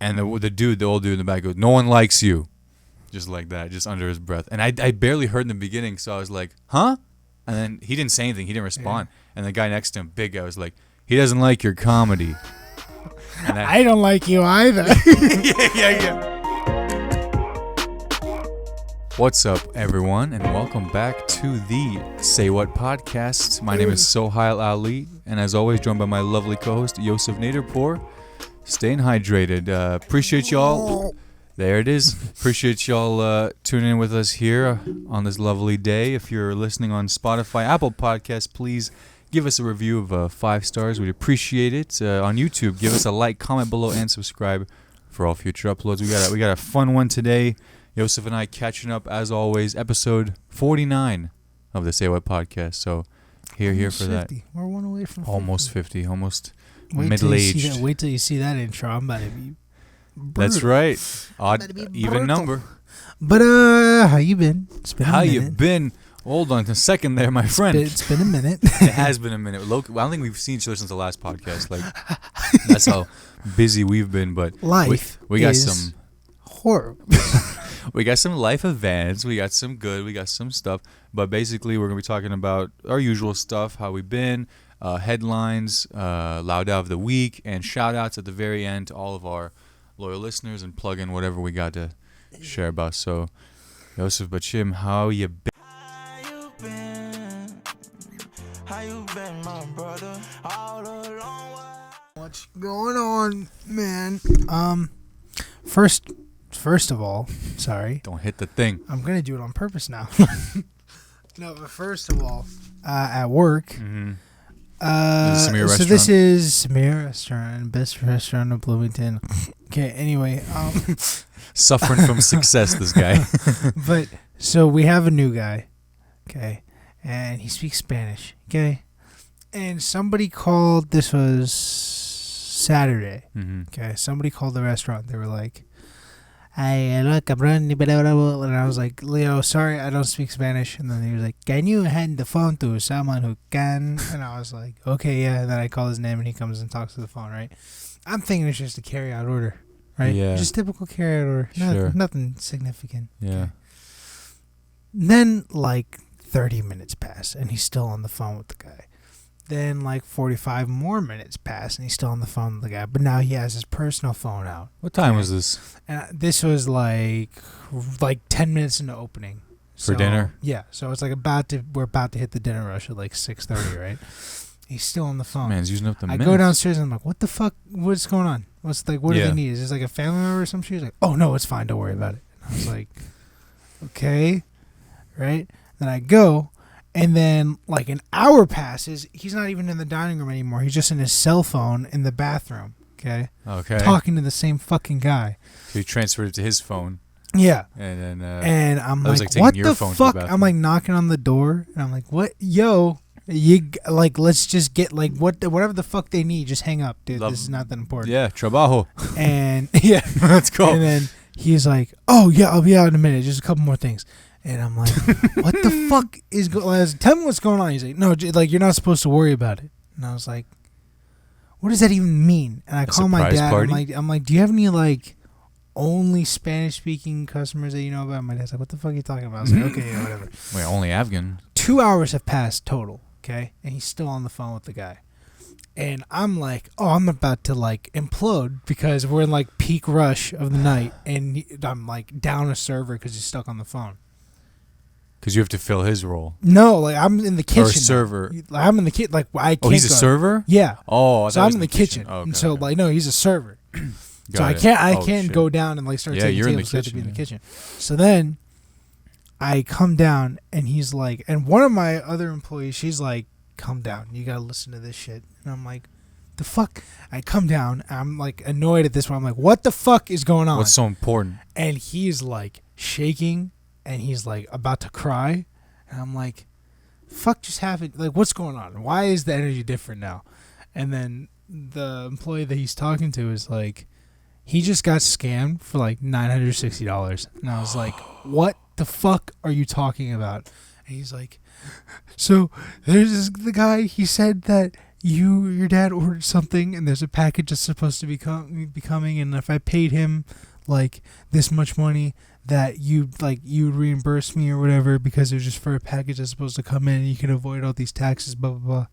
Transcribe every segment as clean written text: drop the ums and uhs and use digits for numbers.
And the old dude in the back goes, "No one likes you." Just like that, just under his breath. And I barely heard in the beginning, so I was like, huh? And then he didn't say anything. He didn't respond. Yeah. And the guy next to him, big guy, was like, "He doesn't like your comedy." And I don't like you either. yeah. What's up, everyone, and welcome back to the Say What podcast. My name is Sohile Ali, and as always, joined by my lovely co-host, Yousuf Naderpoor. Staying hydrated. Appreciate y'all. There it is. Appreciate y'all tuning in with us here on this lovely day. If you're listening on Spotify, Apple Podcasts, please give us a review of 5 stars. We'd appreciate it. On YouTube, give us a like, comment below, and subscribe for all future uploads. We got a fun one today. Yousuf and I catching up, as always, episode 49 of the Say What podcast. So, here for 50. That. We're one away from 50. Almost 50, almost middle-aged. Wait till you see that intro. I'm about to be brutal. That's right. Odd, even number. But, how you been? It's been how you been? Hold on a second there, my friend. It's been a minute. It has been a minute. I don't think we've seen each other since the last podcast. Like, that's how busy we've been. But life we got some horrible. We got some life events. We got some good. We got some stuff. But basically, we're going to be talking about our usual stuff, how we've been, headlines, loud out of the week, and shout-outs at the very end to all of our loyal listeners and plug in whatever we got to share about. So, Yousuf Bachem, how you been? How you been, my brother? All along. What's going on, man? First of all, sorry. Don't hit the thing. I'm going to do it on purpose now. No, but first of all, at work. Mm-hmm. So this is Samira Restaurant, best restaurant in Bloomington. Okay, anyway. Suffering from success, this guy. But, so we have a new guy, okay, and he speaks Spanish, okay? And somebody called, this was Saturday, okay? Somebody called the restaurant. They were like, "Hey, look, cabrón," and I was like, "Leo, sorry, I don't speak Spanish." And then he was like, "Can you hand the phone to someone who can?" And I was like, "Okay, yeah." And then I call his name, and he comes and talks to the phone, right? I'm thinking it's just a carry-out order, right? Yeah. Just typical carry-out order. Sure. Nothing significant. Yeah. Okay. Then, 30 minutes pass, and he's still on the phone with the guy. Then 45 more minutes pass, and he's still on the phone with the guy. But now he has his personal phone out. What time was this? And this was like 10 minutes into opening. For dinner? Yeah. So it's we're about to hit the dinner rush at 6:30, right? He's still on the phone. Man's using up the minutes. I go downstairs and I'm like, "What the fuck? What's going on? What do they need? Is this a family member or some shit?" He's like, "Oh no, it's fine. Don't worry about it." And I was like, "Okay." Right? Then I go. And then, an hour passes. He's not even in the dining room anymore. He's just in his cell phone in the bathroom, okay? Okay. Talking to the same fucking guy. So he transferred it to his phone. Yeah. And then... and I'm like, what the fuck? I'm, knocking on the door. And I'm like, what? Yo, let's just get, whatever the fuck they need. Just hang up, dude. This is not that important. Yeah, trabajo. And, yeah. Let's go. And then he's like, "Oh, yeah, I'll be out in a minute. Just a couple more things." And I'm like, "What the fuck is going on? Tell me what's going on." He's like, "No, you're not supposed to worry about it." And I was like, "What does that even mean?" And I call my dad. Party? I'm like, "Do you have any only Spanish speaking customers that you know about?" My dad's like, "What the fuck are you talking about?" I was like, "Okay, yeah, whatever." Wait, only Afghan? 2 hours have passed total, okay? And he's still on the phone with the guy. And I'm like, "Oh, I'm about to implode because we're in peak rush of the night." And I'm down a server because he's stuck on the phone. Because you have to fill his role. No, I'm in the kitchen. Or a server. I'm in the kitchen. I can't. Oh, he's a server? Yeah. Oh, so I'm in the kitchen. Oh, okay, and so no, he's a server. So I can't go down and start taking tables. I have to be in the kitchen. So then I come down and he's like, and one of my other employees, she's like, "Come down. You gotta listen to this shit." And I'm like, "The fuck?" I come down. I'm annoyed at this point. I'm like, "What the fuck is going on?" What's so important? And he's shaking. And he's about to cry. And I'm like, "Fuck just happened? What's going on? Why is the energy different now?" And then the employee that he's talking to is like, he just got scammed for $960. And I was like, "What the fuck are you talking about?" And he's like, "So there's the guy, he said that your dad ordered something, and there's a package that's supposed to be coming, and if I paid him like this much money, that you'd reimburse me or whatever, because it was just for a package that's supposed to come in, and you can avoid all these taxes, blah blah blah.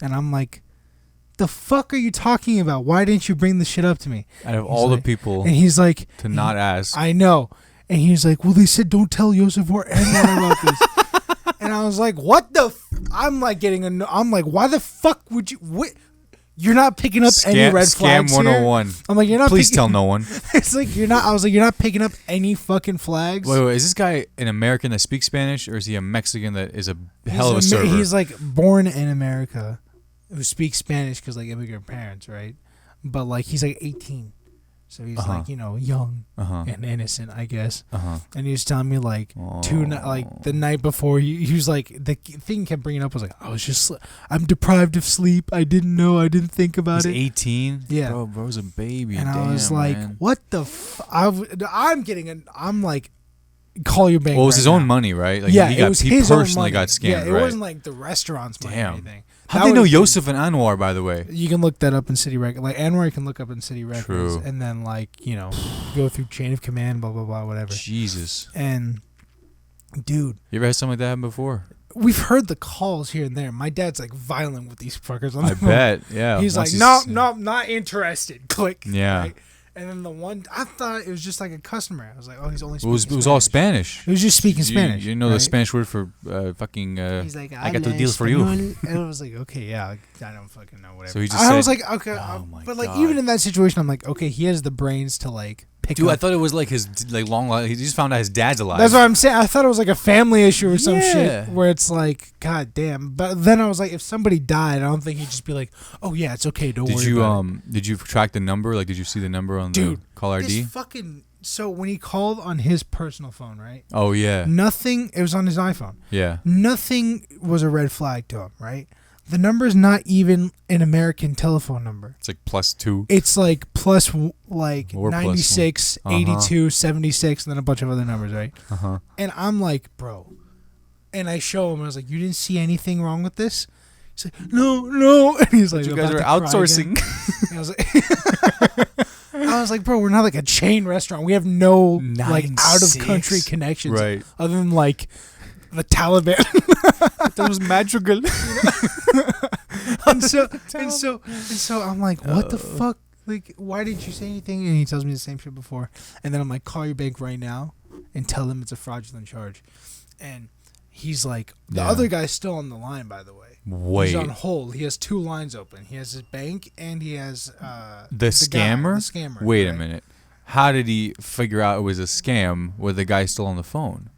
And I'm like, the fuck are you talking about? Why didn't you bring this shit up to me? Out of all the people, and he's like, to not ask. I know. And he's like, well, they said don't tell Yousuf or anyone about this. And I was like, what the? I'm like I'm like, why the fuck would you? What? You're not picking up any red flags Scam 101. Here? I'm like, you're not. Please tell no one. It's like you're not. I was like, you're not picking up any fucking flags. Wait, is this guy an American that speaks Spanish, or is he a Mexican that is a hell of a server? He's like born in America, who speaks Spanish because like immigrant parents, right? But like he's like 18. So he's like, young and innocent, I guess. And he was telling me like the night before, he was like, the thing he kept bringing up was like, I'm deprived of sleep. I didn't know. I didn't think about it. He's 18? Yeah. Bro's a baby. And damn, I was like, man. what the I'm like, call your bank. Well, it was his now. Own money, right? Like, yeah, he his own personally money. got scammed, yeah, it right? wasn't like the restaurant's money or anything. How do they know Yousuf and Anwar, by the way? You can look that up in City Records. Like, Anwar, you can look up in City Records. True. And then, like, go through chain of command, blah, blah, blah, whatever. Jesus. And, dude. You ever had something like that happen before? We've heard the calls here and there. My dad's, like, violent with these fuckers. I bet, yeah. He's like, no, not interested. Click. Yeah. Right? And then the one, I thought it was just like a customer. I was like, oh, he's only speaking Spanish. It was all Spanish. It was just speaking Spanish. You know, right? The Spanish word for fucking, he's like, I got the deal for you. And I was like, okay, yeah, I don't fucking know, whatever. So he just I said, was like, okay. But like, even in that situation, I'm like, okay, he has the brains to like pick up. I thought it was like his like long, he just found out his dad's alive. That's what I'm saying. I thought it was like a family issue or some shit where it's like, god damn. But then I was like, if somebody died, I don't think he'd just be like, oh yeah, it's okay, don't worry about it. Did you track the number? Like, did you see the number on the caller ID? So when he called on his personal phone, right? Oh yeah. Nothing. It was on his iPhone. Yeah. Nothing was a red flag to him, right? The number's not even an American telephone number. It's like +2. It's like plus like Or 96, 82, 76, and then a bunch of other numbers, right? And I'm like, bro. And I show him, I was like, you didn't see anything wrong with this? He's like, no. And he's like, you guys are outsourcing. I was like, bro, we're not like a chain restaurant. We have no like out of country connections, right? Other than like the Taliban. That was magical. and so I'm like, what the fuck? Like, why didn't you say anything? And he tells me the same shit before. And then I'm like, call your bank right now and tell them it's a fraudulent charge. And he's like, the other guy's still on the line, by the way. Wait. He's on hold. He has 2 lines open. He has his bank and he has the scammer. The scammer. Wait right? a minute. How did he figure out it was a scam with the guy still on the phone?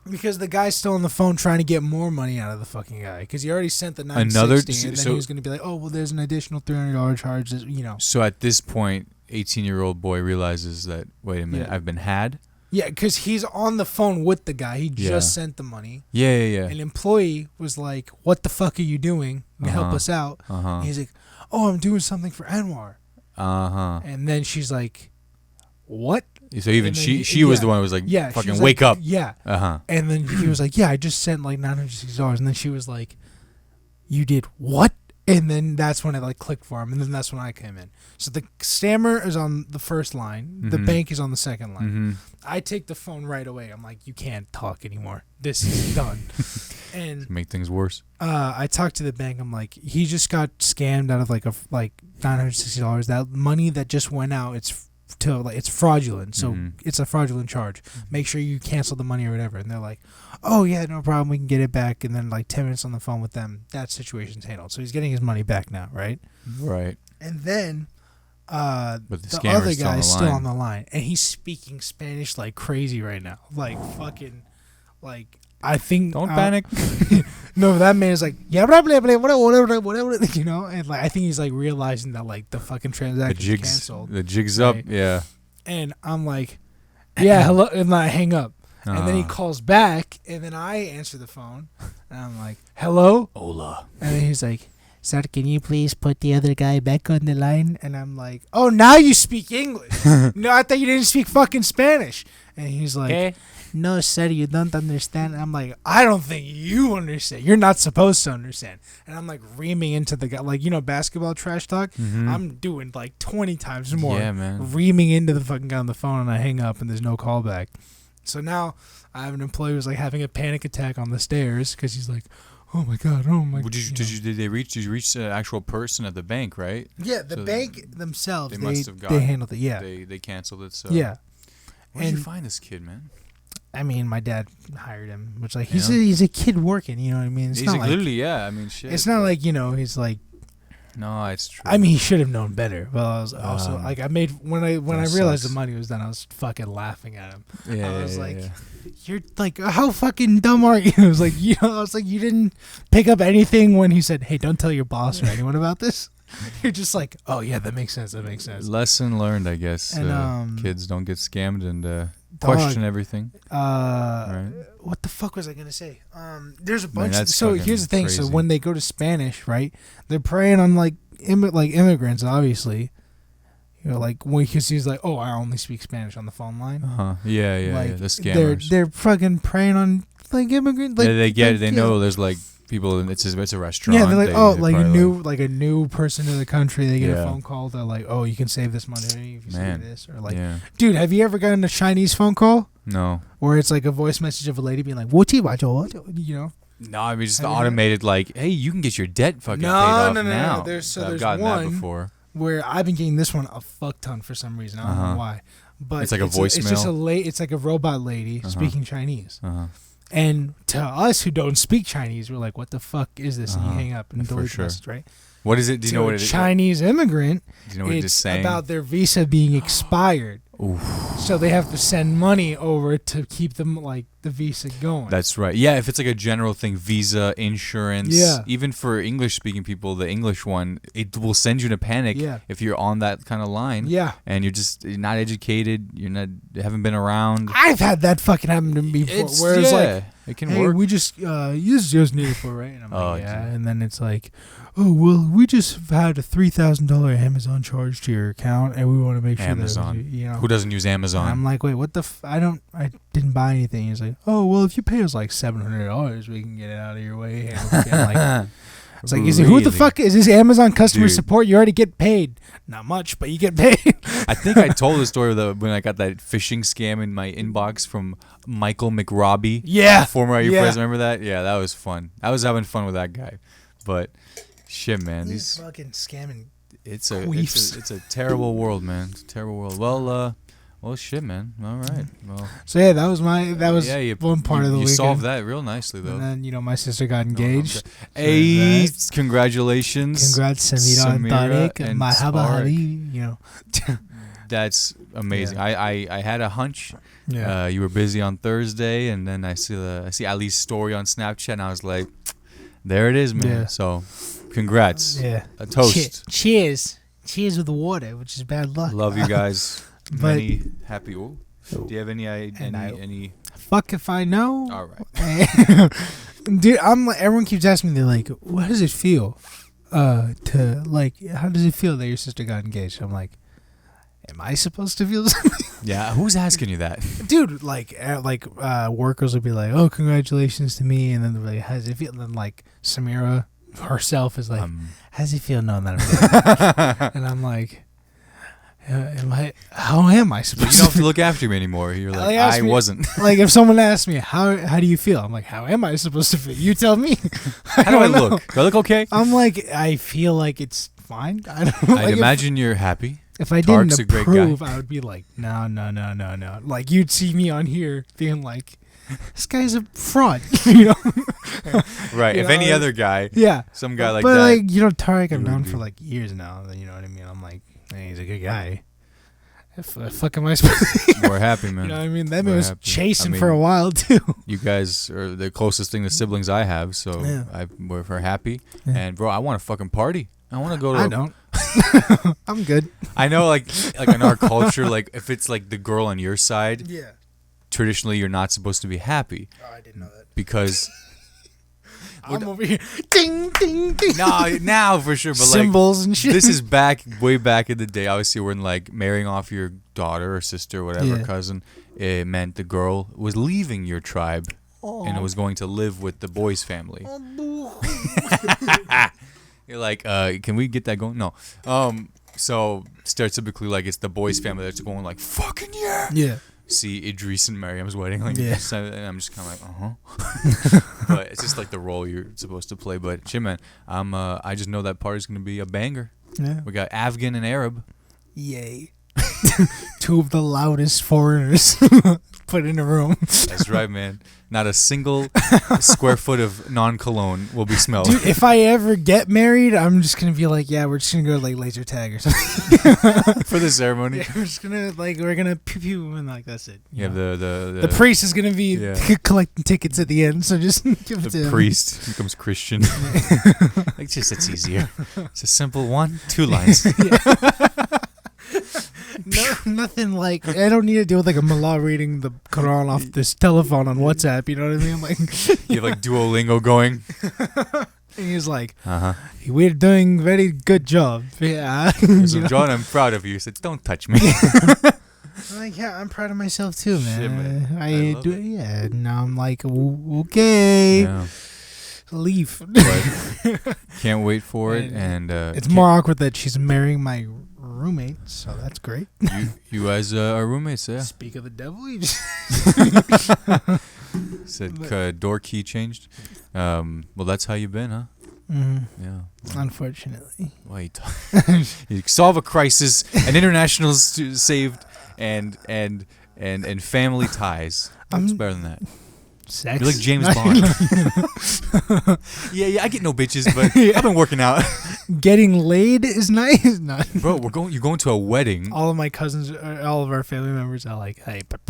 Because the guy's still on the phone trying to get more money out of the fucking guy. Because he already sent the $960, and then he was going to be like, oh, well, there's an additional $300 charge. So at this point, 18-year-old boy realizes that, wait a minute, I've been had? Yeah, because he's on the phone with the guy. He just sent the money. Yeah. An employee was like, what the fuck are you doing? Help us out. And he's like, oh, I'm doing something for Anwar. And then she's like, what? So even she was the one who was like, fucking wake up. Yeah. And then he was like, yeah, I just sent like $960. And then she was like, you did what? And then that's when it like clicked for him. And then that's when I came in. So the scammer is on the first line. The bank is on the second line. I take the phone right away. I'm like, you can't talk anymore. This is done. And make things worse. I talked to the bank. I'm like, he just got scammed out of like $960. That money that just went out, it's fraudulent. So it's a fraudulent charge. Make sure you cancel the money or whatever. And they're like, oh yeah, no problem, we can get it back. And then like 10 minutes on the phone with them, that situation's handled. So he's getting his money back now, right? And then but the other guy's still on the line, and he's speaking Spanish like crazy right now. Like fucking, like I think. Don't panic. No, that man is like, yeah, blah, blah, blah, whatever, and like I think he's like realizing that like the fucking transaction is canceled. The jig's up, yeah. And I'm like, yeah, hello, and I hang up. And then he calls back, and then I answer the phone, and I'm like, hello? Hola. And then he's like, sir, can you please put the other guy back on the line? And I'm like, oh, now you speak English. No, I thought you didn't speak fucking Spanish. And he's like, no, sir, you don't understand. I'm like, I don't think you understand. You're not supposed to understand. And I'm like reaming into the guy, like, basketball trash talk. I'm doing like 20 times more. Yeah, man. Reaming into the fucking guy on the phone, and I hang up, and there's no callback. So now I have an employee who's like having a panic attack on the stairs because he's like, oh my god. Did you reach the actual person at the bank, right? Yeah, the bank themselves. They must have got they handled it. Yeah, they canceled it. So yeah. Where did you find this kid, man? I mean, my dad hired him, which like he's a kid working. You know what I mean? It's he's not like, literally, yeah. I mean, shit. It's not like he's like. No, it's true. I mean, he should have known better. But I was also like, when I realized the money was done, I was fucking laughing at him. Yeah, I was you're like, how fucking dumb are you? I was like, I was like, you didn't pick up anything when he said, hey, don't tell your boss or anyone about this. You're just like, oh yeah, that makes sense. Lesson learned, I guess. And kids don't get scammed and question everything. Right. What the fuck was I gonna say? There's a bunch. So here's the thing. Crazy. So when they go to Spanish, right, they're preying on like immigrants, obviously. Like because he's like, oh, I only speak Spanish on the phone line. Yeah. Like, The scammers. They're fucking preying on like immigrants. Like, they get it. They know there's like people. And it's a restaurant. Yeah, they're like a new person to the country. They get a phone call. They're like, oh, you can save this money if you save this, or like, dude, have you ever gotten a Chinese phone call? No. Where it's like a voice message of a lady being like, what? No, I mean just automated like, hey, you can get your debt fucking paid off now. No. There's gotten one that before. Where I've been getting this one a fuck ton for some reason. I don't know why. But it's like a voicemail. It's just it's like a robot lady speaking Chinese. And to us who don't speak Chinese, we're like, what the fuck is this? And you hang up and delete the message, right? What is it? Do you know what it is? Chinese immigrant, do you know what it's saying? About their visa being expired. Oof. So they have to send money over to keep them like the visa going. That's right. Yeah, if it's like a general thing, visa, insurance. Yeah. Even for English speaking people, the English one, it will send you in a panic if you're on that kind of line. Yeah. And you're not educated, you haven't been around. I've had that fucking happen to me before. Where it's like, it can hey, work. we just just need it for, right? And I'm like, yeah. And then it's like, oh, well, we just had a $3,000 Amazon charge to your account, and we want to make sure Amazon. that who doesn't use Amazon? And I'm like, wait, what the? I didn't buy anything. He's like, oh, well, if you pay us like $700, we can get it out of your way. It's like, who the fuck is this Amazon customer support? You already get paid. Not much, but you get paid. I think I told the story when I got that phishing scam in my inbox from Michael McRobbie. Yeah. Former IU president. Remember that? Yeah, that was fun. I was having fun with that guy. But shit, man. These fucking scamming it's a terrible world, man. It's a terrible world. Well, shit, man. All right. Well. So yeah, that was one part of the weekend. You solved that real nicely, though. And then my sister got engaged. Hey, congratulations! Congrats, Samira Tareq and Sohile Ali. That's amazing. Yeah. I had a hunch. Yeah. You were busy on Thursday, and then I see Ali's story on Snapchat, and I was like, there it is, man. Yeah. So, congrats. Yeah. A toast. Cheers. Cheers with the water, which is bad luck. Love you guys. Many happy. Do you have any? Fuck if I know. All right. Dude, everyone keeps asking me, they're like, what does it feel? How does it feel that your sister got engaged? I'm like, am I supposed to feel something? Yeah, who's asking you that? Dude, workers would be like, oh, congratulations to me. And then they're like, how does it feel? And then, like, Samira herself is like, how does it feel knowing that I'm engaged? And I'm like, how am I supposed to? You don't have to look after me anymore. You're like, I wasn't. Like, if someone asks me, how do you feel? I'm like, how am I supposed to feel? You tell me. How do I look? Do I look okay? I'm like, I feel like it's fine. I don't know. I imagine you're happy. If I didn't approve, I would be like, no. Like, you'd see me on here being like, this guy's a fraud, Right. If any other guy, some guy like that. But like, Tareq, I've known for like years now. You know what I mean? I'm like, hey, he's a good guy. Fuck am I supposed to? We're happy, man. You know what I mean? That man was chasing for a while too. You guys are the closest thing to siblings I have, so we're happy. Yeah. And bro, I want to fucking party. I want to go to. I don't. I'm good. I know, like in our culture, like if it's like the girl on your side, traditionally you're not supposed to be happy. Oh, I didn't know that. Because I'm over here. Ding, ding, ding. No, now for sure. But Symbols and shit. This is way back in the day. Obviously, when like marrying off your daughter or sister, or whatever, cousin, it meant the girl was leaving your tribe and it was going to live with the boy's family. You're like, can we get that going? No. So stereotypically, like it's the boy's family that's going like, fucking yeah. Yeah. See Idris and Mariam's wedding, like, Yeah. and I'm just kind of like, but it's just like the role you're supposed to play. But shit, man, I just know that party's gonna be a banger. Yeah. We got Afghan and Arab. Yay. Two of the loudest foreigners put in a room. That's right, man. Not a single square foot of non-cologne will be smelled. Dude, if I ever get married, I'm just gonna be like, yeah, we're just gonna go like laser tag or something For the ceremony. Yeah, we're just gonna we're gonna pew pew and like that's it. You have the priest is gonna be collecting tickets at the end, so just give it to him. The priest becomes Christian. Like just it's easier. It's a simple 1, 2 lines. No, nothing like I don't need to deal with like a mullah reading the Quran off this telephone on WhatsApp. You know what I mean? Like you have like Duolingo going. And he's like, we're doing very good job. Yeah. So John, I'm proud of you. He said, don't touch me. I'm like, yeah, I'm proud of myself too, man. Shit, man. I do it. Yeah. Now I'm like, okay. Yeah. Leave. But can't wait for it. And it's more awkward that she's marrying my roommate, so that's great. You guys are roommates, yeah. Speak of the devil. You said door key changed. Well, that's how you been, huh? Mm-hmm. Yeah. Unfortunately. Why you solve a crisis, and international saved, and family ties. What's better than that? Sex. You're like James Bond. yeah, I get no bitches, but I've been working out. Getting laid is nice. Bro, you're going to a wedding. All of my cousins, all of our family members are like, hey, but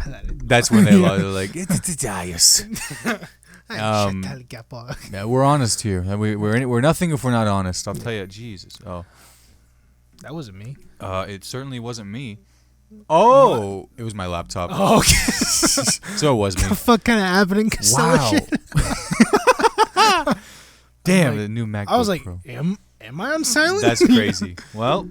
that's when they're like, yes. Yeah, we're honest here. We're nothing if we're not honest. I'll tell you, Jesus. Oh, that wasn't me. It certainly wasn't me. Oh, it was my laptop. Oh, okay. So it was me. What the fuck kind of happening? Wow. Damn, like, the new MacBook I was like, Pro. am I on silent? That's crazy. Well,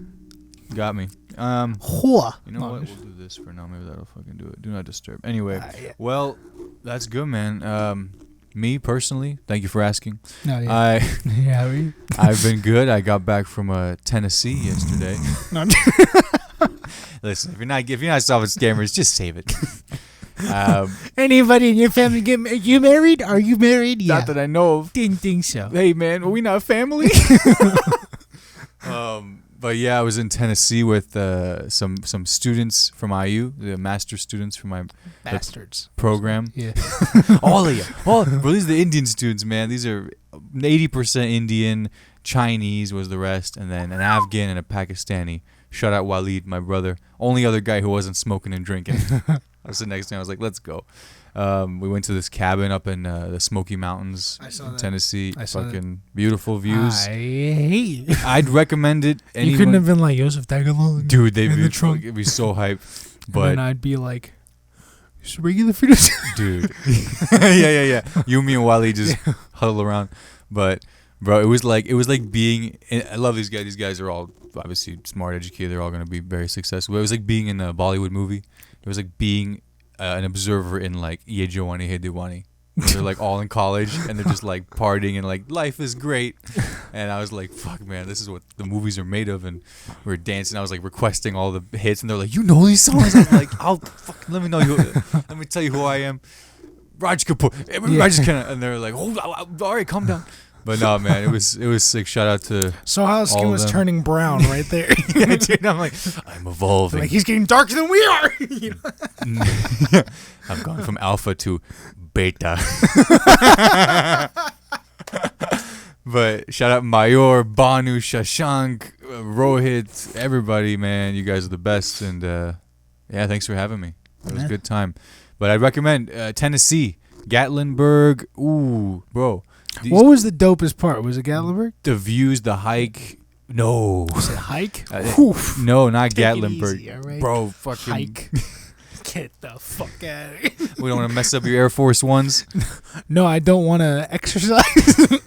got me. You know what? We'll do this for now. Maybe that'll fucking do it. Do not disturb. Anyway, well, that's good, man. Me personally, thank you for asking. No, yeah. I've been good. I got back from Tennessee yesterday. Listen, if you're not solving scammers, just save it. Anybody in your family you married? Are you married? Yeah. Not that I know of. Didn't think so. Hey man, are we not family? But yeah, I was in Tennessee with some students from IU, the master students from my bastards program. Yeah. All of you. Bro, these are the Indian students, man. These are 80% Indian, Chinese was the rest, and then an Afghan and a Pakistani. Shout out Walid, my brother. Only other guy who wasn't smoking and drinking. I was sitting next to him. I was like, let's go. We went to this cabin up in the Smoky Mountains in Tennessee. Fucking beautiful views. I hate you. I'd recommend it. You couldn't have been like, Yousuf, tag along. Dude, it'd be so hype. But and I'd be like, just regular food. Dude. Yeah. You, me, and Wally just huddle around. But, bro, it was like being... I love these guys. These guys are all obviously smart, educated. They're all going to be very successful. But it was like being in a Bollywood movie. It was like being an observer in like Ye Jawani Hai Diwani. They're like all in college and they're just like partying and like life is great. And I was like, fuck man, this is what the movies are made of. And we were dancing. I was like requesting all the hits and they're like, you know these songs? I'm like, let me tell you who I am. Raj Kapoor. And they're like, oh, all right, calm down. But no, man, it was sick. Shout out to Sohile's skin was turning brown right there. Yeah, dude, I'm like, I'm evolving. Like he's getting darker than we are. I've gone from alpha to beta. But shout out Mayor, Banu, Shashank, Rohit, everybody, man. You guys are the best. And yeah, thanks for having me. It was a good time. But I'd recommend Tennessee, Gatlinburg. Ooh, bro. What was the dopest part? Was it Gatlinburg? The views, the hike. No. Was it hike? No, not Take Gatlinburg. it easy, all right? Bro, fucking hike. Get the fuck out of here. We don't want to mess up your Air Force Ones. No, I don't want to exercise.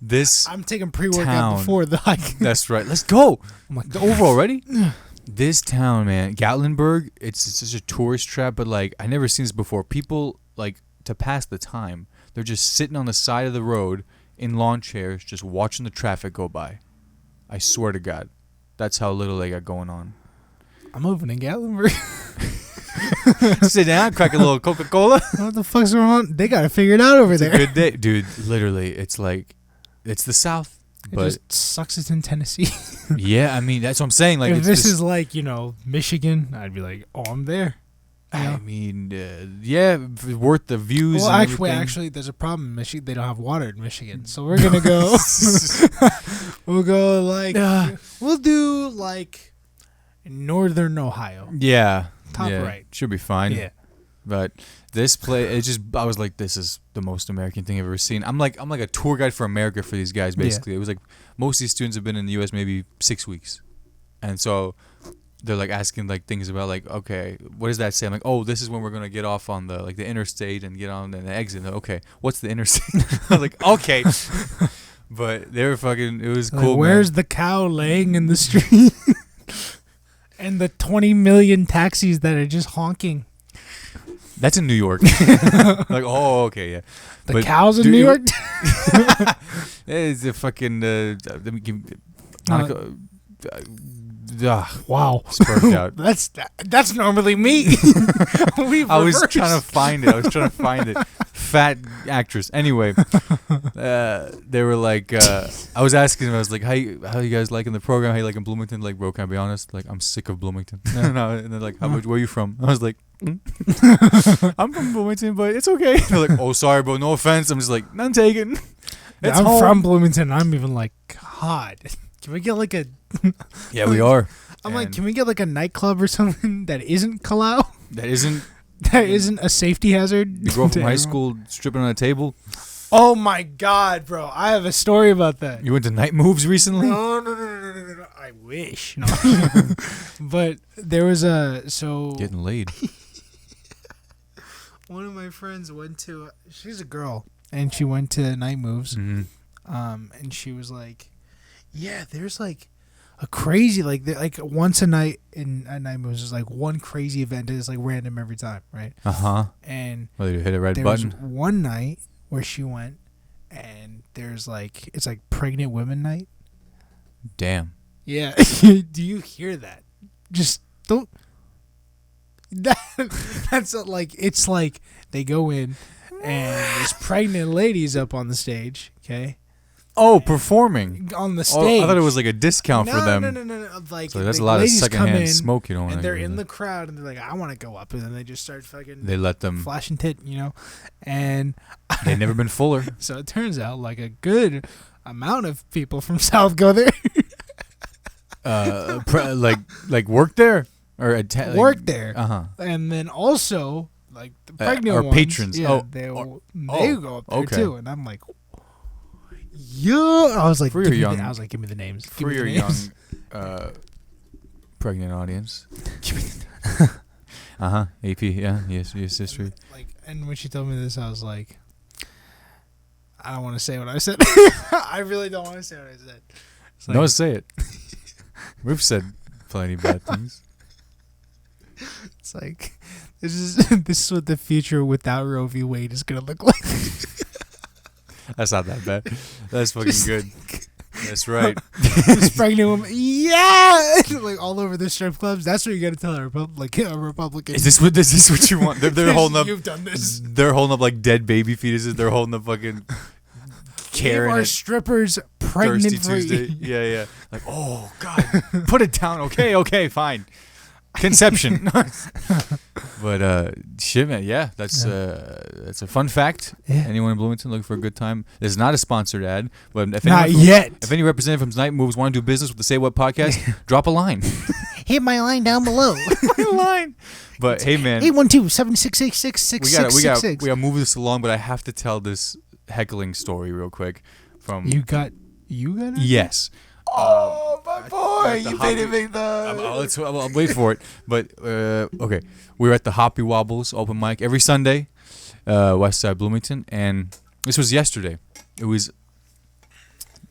This I'm taking pre-workout town. before the hike. That's right. Let's go. I'm like, Over already? This town, man, Gatlinburg, it's such a tourist trap, but like I never seen this before. People like to pass the time, they're just sitting on the side of the road in lawn chairs, just watching the traffic go by. I swear to God, that's how little they got going on. I'm moving in Gatlinburg. Sit down, crack a little Coca-Cola. What the fuck's going on? They got to figure it out over It's there. a good day, dude. Literally, it's like it's the South, It but just sucks it's in Tennessee. yeah, I mean that's what I'm saying. Like, if it's this just, is like, Michigan, I'd be like, oh, I'm there. I mean, yeah, worth the views. Well, and actually, everything. there's a problem in Michigan. They don't have water in Michigan, so we're gonna go. We'll go like we'll do like northern Ohio. Yeah, Top yeah, right. should be fine. Yeah. But this play, I was like, this is the most American thing I've ever seen. I'm like a tour guide for America for these guys. Basically, It was like most of these students have been in the U.S. maybe 6 weeks, and so they're like asking like things about like, okay, what does that say? I'm like, oh, this is when we're gonna get off on the like the interstate and get on the exit. Okay, what's the interstate? I was like, okay, but they were fucking. It was Like, cool. where's man. the cow laying in the street? And the 20 million taxis that are just honking. That's in New York. Like, oh, okay, yeah. The But cows in do New you- York? It's a fucking. Let me give. Wow. Spurred out. That's normally me. I was trying to find it. Fat actress. Anyway, they were like, I was asking them, I was like, how you guys liking the program? How you liking Bloomington? Like, bro, can I be honest? Like, I'm sick of Bloomington. No. And they're like, where are you from? I was like, I'm from Bloomington, but it's okay. They're like, oh, sorry, bro, no offense. I'm just like, none taken. It's I'm home. from Bloomington. I'm even like, God, can we get like a... Yeah, we are. I'm like, And can we get like a nightclub or something that isn't Kalau? that isn't That isn't a safety hazard? the girl to from high everyone? school stripping on a table. Oh my God, bro. I have a story about that. You went to Night Moves recently? No. I wish. No. But there was Getting laid. one of my friends went to, she's a girl, and she went to Night Moves. Mm-hmm. And she was like, yeah, there's like a crazy, like once a night in at Night Moves, there's like one crazy event that is like random every time, right? Uh-huh. And Well, you hit a red there button. was one night where she went, and there's like, it's like pregnant women night. Damn. Yeah. Do you hear that? Just don't. That's like, it's like they go in and there's pregnant ladies up on the stage, okay? Oh, performing. On the Oh, stage. I thought it was like a discount for them. No. Like, So that's a the lot of ladies come secondhand in, smoke you don't want and to they're in the crowd, and they're like, I want to go up. And then they just start fucking They let them. flashing tit, And They've never been fuller. so it turns out like a good amount of people from South go there. Like work there or Work there. Uh-huh. And then also, like, the pregnant or ones. patrons. Yeah, Oh, they or- go up there, okay. too. And I'm like, yeah. I was like, For give your me young- I was like, give me the names. Give For me the your names. young pregnant audience. Give me the Uh-huh. AP, yeah. Yes, history. Like, and when she told me this, I was like, I don't want to say what I said. I really don't want to say what I said. It's like, No, say it. We've said plenty bad things. it's like, this is what the future without Roe v. Wade is gonna look like. That's not that bad. That's fucking good. That's right. This pregnant woman, yeah, like all over the strip clubs. That's what you gotta tell a Republican. Is this what you want? They're holding up. You've done this. They're holding up like dead baby fetuses. They're holding up fucking Give Karen our at strippers pregnant Thirsty free. Tuesday. Yeah. Like, oh God, put it down. Okay, fine. Conception. But shit, man. Yeah, that's a fun fact. Yeah. Anyone in Bloomington looking for a good time? This is not a sponsored ad, but if Not anyone yet. If any representative from Night Moves want to do business with the Say What podcast, drop a line. Hit my line down below. line. But hey, man, 812-766-6666. we got to move this along. But I have to tell this heckling story real quick. From You got it? yes. Oh, my boy! You made it make I'll wait for it. But okay, we were at the Hoppy Wobbles open mic every Sunday, West Side Bloomington, and this was yesterday. It was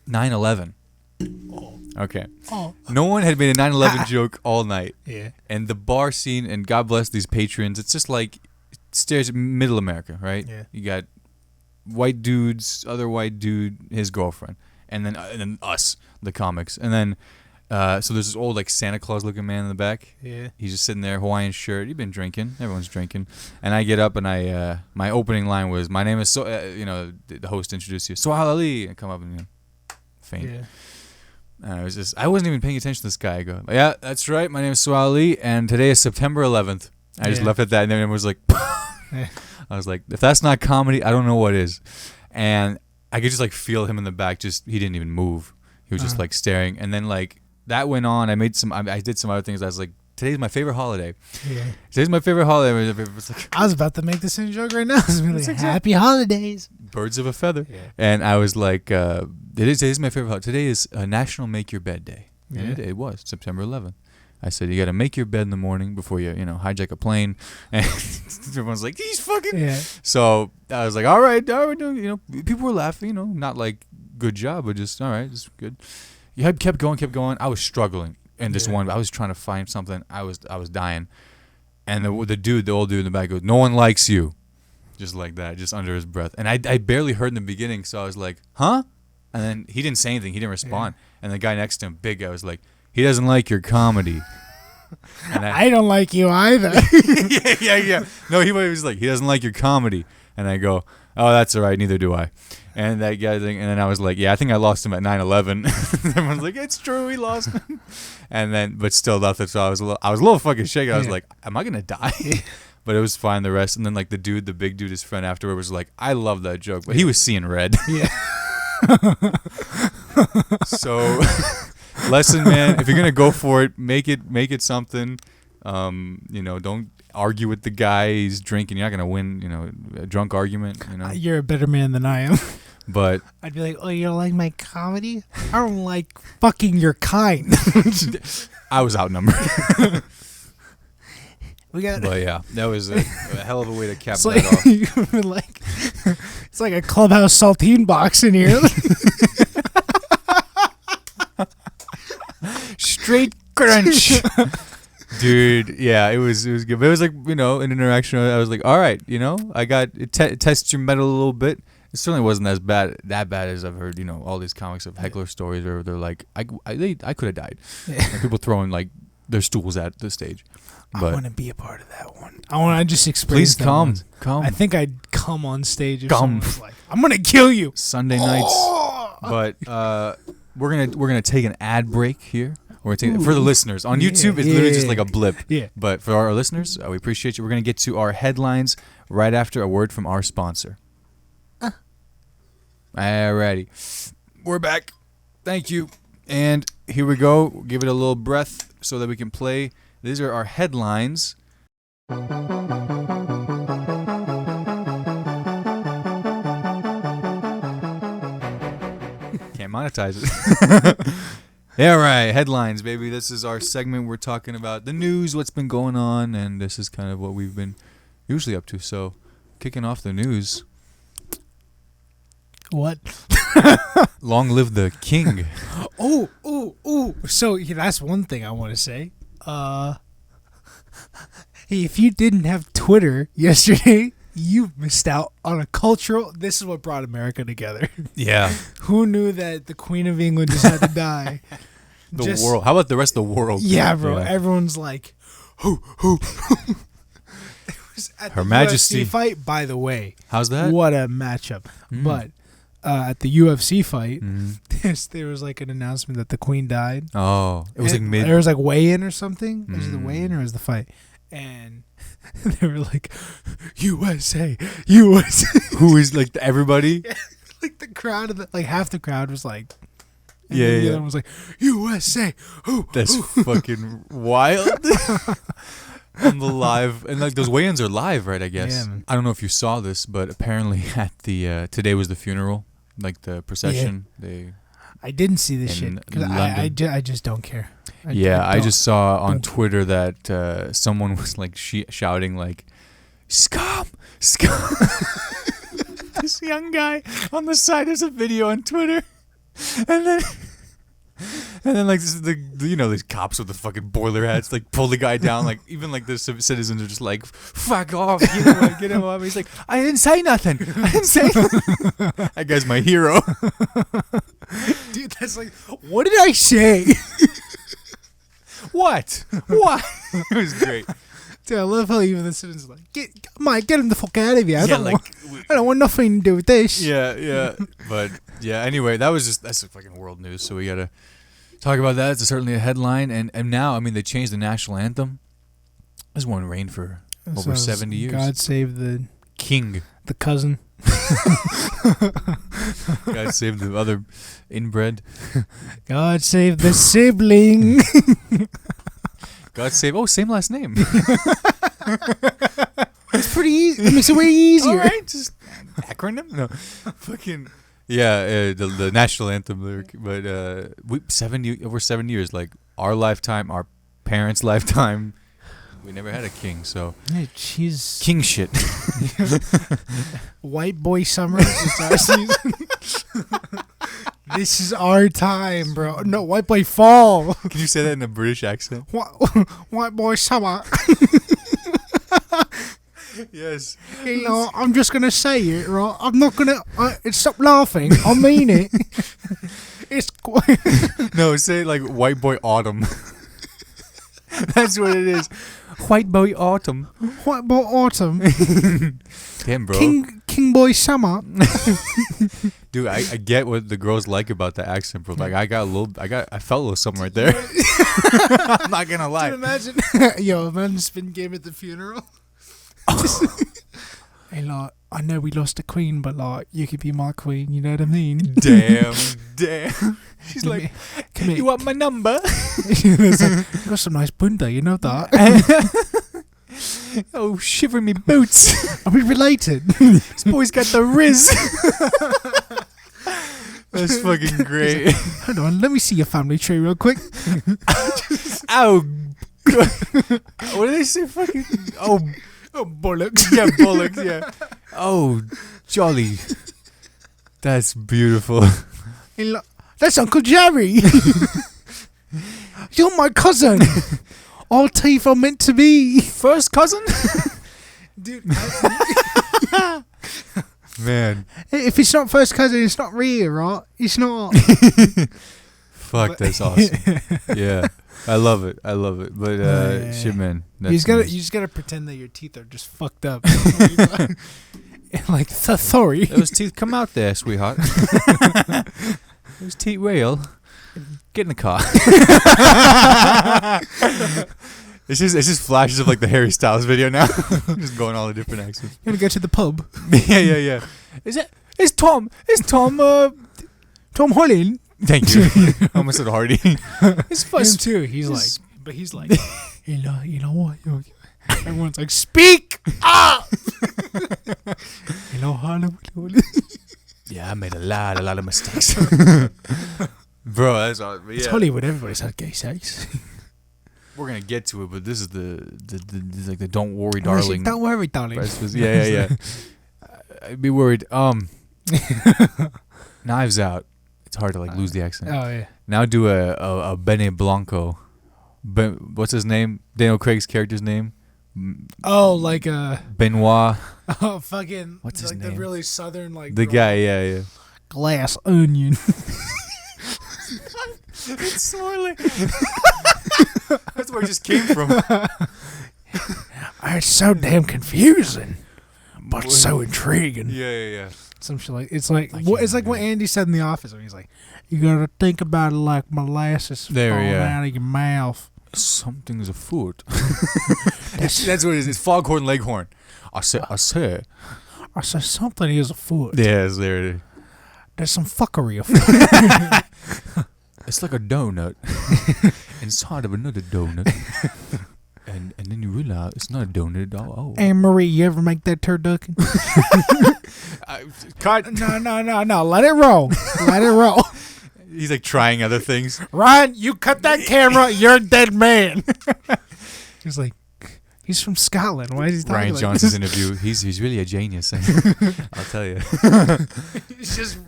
9/11. Okay. Oh. No one had made a 9/11 joke all night. Yeah. And the bar scene, and God bless these patrons, it's just like stairs middle America, right? Yeah. You got white dudes, other white dude, his girlfriend, and then us, the comics. And then so there's this old like Santa Claus looking man in the back. Yeah. He's just sitting there, Hawaiian shirt. He'd been drinking. Everyone's drinking. And I get up and I my opening line was, "My name is the host introduced you, Sohile Ali," and come up and faint. Yeah. And I wasn't even paying attention to this guy. I go, "Yeah, that's right. My name is Sohile Ali, and today is September 11th." I just left it at that, and then everyone was like, I was like, if that's not comedy, I don't know what is. And I could just like feel him in the back. Just he didn't even move. He was just like staring. And then like that went on. I did some other things. I was like, today's my favorite holiday. Yeah. Today's my favorite holiday. It was like, I was about to make the same joke right now. I was like, happy holidays. Birds of a feather. Yeah. And I was like, today's my favorite holiday. Today is National Make Your Bed Day. Yeah. And it was September 11th. I said, you got to make your bed in the morning before you hijack a plane. And everyone's like, he's fucking. Yeah. So I was like, all right, people were laughing, not like good job, but just, all right, just good. You kept going. I was struggling. And this one, I was trying to find something. I was dying. And the old dude in the back goes, "No one likes you." Just like that, just under his breath. And I barely heard in the beginning, so I was like, huh? And then he didn't say anything. He didn't respond. Yeah. And the guy next to him, big guy, was like, "He doesn't like your comedy." And I don't like you either. yeah. No, he was like, "He doesn't like your comedy." And I go, "Oh, that's all right. Neither do I." And that guy thing, and then I was like, "Yeah, I think I lost him at 9/11." Everyone's like, "It's true, he lost him." And then, but still nothing. So I was a little fucking shaken. I was like, "Am I gonna die?" But it was fine. The rest, and then like the big dude, his friend afterward was like, "I love that joke," but he was seeing red. Yeah. So, lesson, man. If you're gonna go for it, make it something. Don't argue with the guy. He's drinking. You're not gonna win. A drunk argument. You're a better man than I am. But I'd be like, "Oh, you don't like my comedy? I don't like fucking your kind." I was outnumbered. But yeah, that was a hell of a way to cap that off. It's like a clubhouse saltine box in here. Straight crunch. Dude, yeah, it was good. But it was like, an interaction. I was like, all right, I got it tests your metal a little bit. It certainly wasn't that bad as I've heard, all these comics of heckler stories where they're like, I could have died. Like people throwing like their stools at the stage. But I want to be a part of that one. I want to just experience. Please come. I think I'd come on stage if someone was like, "I'm gonna kill you." Sunday nights. But we're gonna take an ad break here. We're gonna take for the listeners on YouTube. It's literally just like a blip. Yeah. But for our listeners, we appreciate you. We're gonna get to our headlines right after a word from our sponsor. Alrighty, we're back. Thank you. And here we go. Give it a little breath so that we can play. These are our headlines. Can't monetize it. Yeah, right. Headlines, baby. This is our segment. We're talking about the news, what's been going on, and this is kind of what we've been usually up to. So, kicking off the news. What? Long live the king. Oh. So that's one thing I want to say. If you didn't have Twitter yesterday, you missed out on a cultural. This is what brought America together. Yeah. Who knew that the Queen of England just had to die? World. How about the rest of the world? Yeah, bro. Yeah. Everyone's like, who? It was at Her the Majesty UFC fight. By the way, how's that? What a matchup! But at the UFC fight, there was like an announcement that the Queen died. Oh, it was like mid. There was like weigh-in or something. Was it the weigh-in or was the fight? And they were like, USA. Who is like everybody? Yeah, like the crowd, like half the crowd was like, and the other one was like, USA. That's fucking wild. On the live, and like those weigh-ins are live, right? I guess. Yeah, man. I don't know if you saw this, but apparently at the today was the funeral, like the procession. I didn't see this in shit because London. I just don't care. I just saw on don't- Twitter that someone was like shouting like, "Scum, scum!" This young guy on the side. There's a video on Twitter, and then like these cops with the fucking boiler hats like pull the guy down. Like even like the citizens are just like, "Fuck off, get him off." He's like, "I didn't say nothing. I didn't say nothing." That guy's my hero. Dude, that's like, what did I say? What? It was great. Dude, I love how even the citizens are like, get him the fuck out of here. I Yeah, don't want nothing to do with this. Yeah. But yeah, anyway, that's fucking world news. So we gotta talk about that. It's certainly a headline. And now, I mean, they changed the national anthem. This one reigned for over 70 years. God save the King. the cousin. God save the other inbred. God save the sibling. God save. Oh, same last name. It's pretty easy. It makes it way easier. All right, just acronym. No, fucking yeah. The national anthem lyric, but over 70 years, like our lifetime, our parents' lifetime. We never had a king, so Yeah, she's king shit. white boy summer. It's our season. This is our time, bro. No, white boy fall. Can you say that in a British accent? White boy summer. Yes. You know, I'm just gonna say it, right? I'm not gonna. Stop laughing. I mean it. It's No, say it like white boy autumn. That's what it is. White boy autumn. white boy autumn. Damn, bro. King boy summer. Dude, I get what the girls like about the accent, bro. Like I felt a little something right there. I'm not gonna lie. Imagine, imagine spin game at the funeral. Hey, like, I know we lost a queen, but like, you could be my queen. You know what I mean? Damn. She's Come like, here, come here. you want my number? It's like, you got some nice bunda, you know that? Oh, shiver me boots. Are we related? This boy's got the riz. That's fucking great. Hold on, let me see your family tree real quick. Ow. What did they say? Fucking. Oh, bollocks. yeah, bollocks, yeah. Oh, jolly. That's beautiful. Hey, look, that's Uncle Jerry. You're my cousin. All teeth are meant to be. First cousin? Dude, Man. if it's not first cousin, it's not real, right? It's not. Fuck, that's awesome. Yeah. I love it. But shit, man. You just gotta pretend that your teeth are just fucked up. Like sorry. Those teeth come out there, sweetheart. Those teeth real. Get in the car. It's just flashes of like the Harry Styles video now. Just going all the different accents. You wanna go to the pub? Yeah. It's Tom Holland. Thank you. I almost said Hardy. It's Him first. too. He's like, you know what? Everyone's like, speak up. Holland. Yeah, I made a lot of mistakes. Bro, that's awesome. It's Yeah. Hollywood. Everybody's had gay sex. We're gonna get to it, but this is the like the don't worry, darling. Don't worry, darling. Yeah. I'd be worried. Knives Out. It's hard to like lose the accent. Oh yeah. Now do a Bene Blanco. What's his name? Daniel Craig's character's name? Oh, like Benoit. oh, fucking. What's his like name? The really southern, like The guy, yeah. glass onion. It's swirling. That's where it just came from. It's so damn confusing, but so intriguing. Yeah. Some shit like it's like what Andy said in The Office when he's like, you gotta think about it like molasses falling out of your mouth. Something's afoot. That's what it is. It's foghorn leghorn. I said something is afoot. Yes, there it is. There's some fuckery afoot. It's like a donut inside of another donut. And then you realize it's not a donut at all. Anne Marie, you ever make that turducken? Cut. No. Let it roll. He's like trying other things. Ryan, you cut that camera. You're a dead man. He's like, he's from Scotland. Why is he talking Ryan like Johnson's this? interview. He's really a genius. I'll tell you. It's just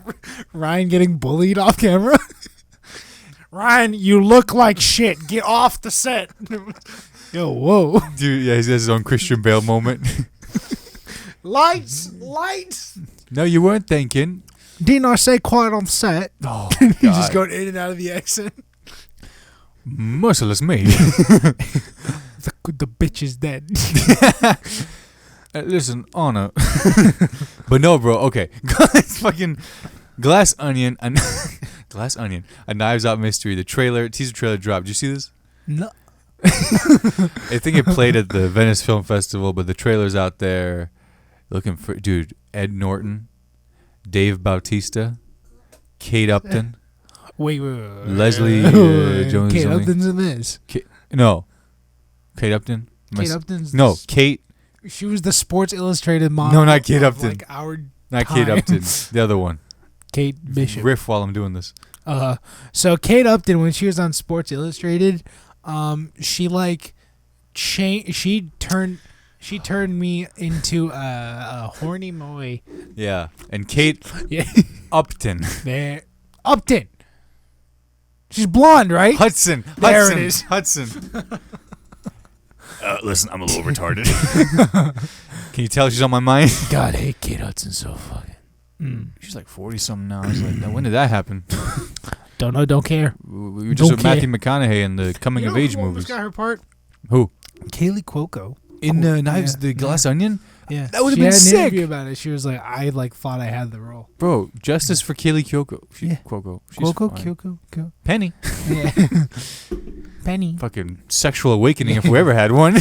Ryan getting bullied off camera. Ryan, you look like shit. Get off the set. Yo, whoa. Dude, yeah, he has his own Christian Bale moment. Lights. No, you weren't thinking. Didn't I say quiet on set? Oh, He's just going in and out of the accent. Merciless me. The bitch is dead. Listen, honor. But no, bro. Okay, fucking Glass Onion. Glass Onion. A Knives Out mystery. The teaser trailer dropped. Did you see this? No. I think it played at the Venice Film Festival, but the trailer's out there. Looking for Ed Norton, Dave Bautista, Kate Upton, Wait. Leslie Jones. Kate Upton's in this. No, Kate Upton. Kate Upton's. No, Kate. She was the Sports Illustrated model. No, not Kate Upton. Like Not Kate Upton. The other one. Kate Bishop. Riff while I'm doing this. So Kate Upton, when she was on Sports Illustrated, she like she turned me into a horny moe. Yeah, and Kate Upton. There, Upton. She's blonde, right? Hudson. There it is. Hudson. Listen, I'm a little retarded. Can you tell she's on my mind? God, I hate Kate Hudson so fucking. She's like 40-something now. I was like, when did that happen? Don't know, don't care. We were just with Matthew McConaughey in the coming-of-age movies. Got her part? Who? Kaylee Cuoco. In Knives, the Glass Onion? Yeah. That would have she been had an sick. interview about it. She was like, I thought I had the role. Bro, justice for Kaylee Cuoco. Yeah. Cuoco. She's Cuoco. Penny. Yeah. Penny. Fucking sexual awakening if we ever had one.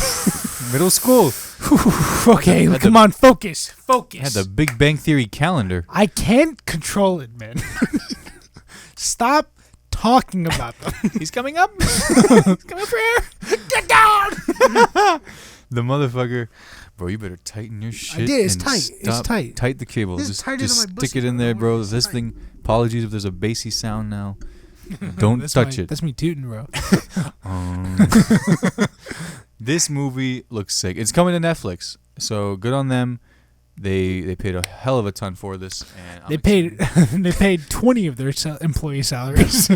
Middle school. Okay, come on, focus. Had the Big Bang Theory calendar. I can't control it, man. Stop talking about them. He's coming up. He's coming for air. Get down. The motherfucker. Bro, you better tighten your shit. I did. It's and tight. Stop. It's tight. Tight the cable. This is Just tighter than my stick pussy, it in bro. there, bro. It's This tight. thing. Apologies if there's a bassy sound now. Don't touch it. That's me tooting, bro. This movie looks sick. It's coming to Netflix, so good on them. They paid a hell of a ton for this, and They paid 20 of their employee salaries.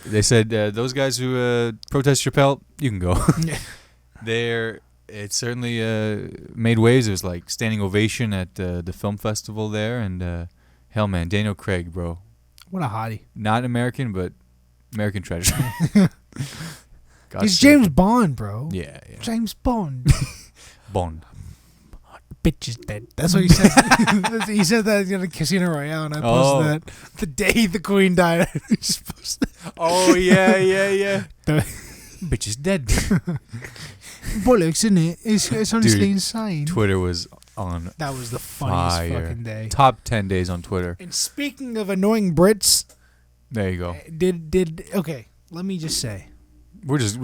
They said those guys who protest Chappelle, you can go. It certainly made waves. It was like standing ovation at the film festival there, and hell, man, Daniel Craig, bro. What a hottie. Not American, but American treasure. He's James Bond, bro. Yeah. James Bond. Bond. Bitch is dead. That's what he said. He said that in a Casino Royale, and I posted that the day the Queen died. Oh, yeah. Bitch is dead. Bollocks, isn't it? It's honestly insane. Twitter was on That was the funniest fire. fucking day. Top 10 days on Twitter. And speaking of annoying Brits, There you go. Okay, let me just say. There's a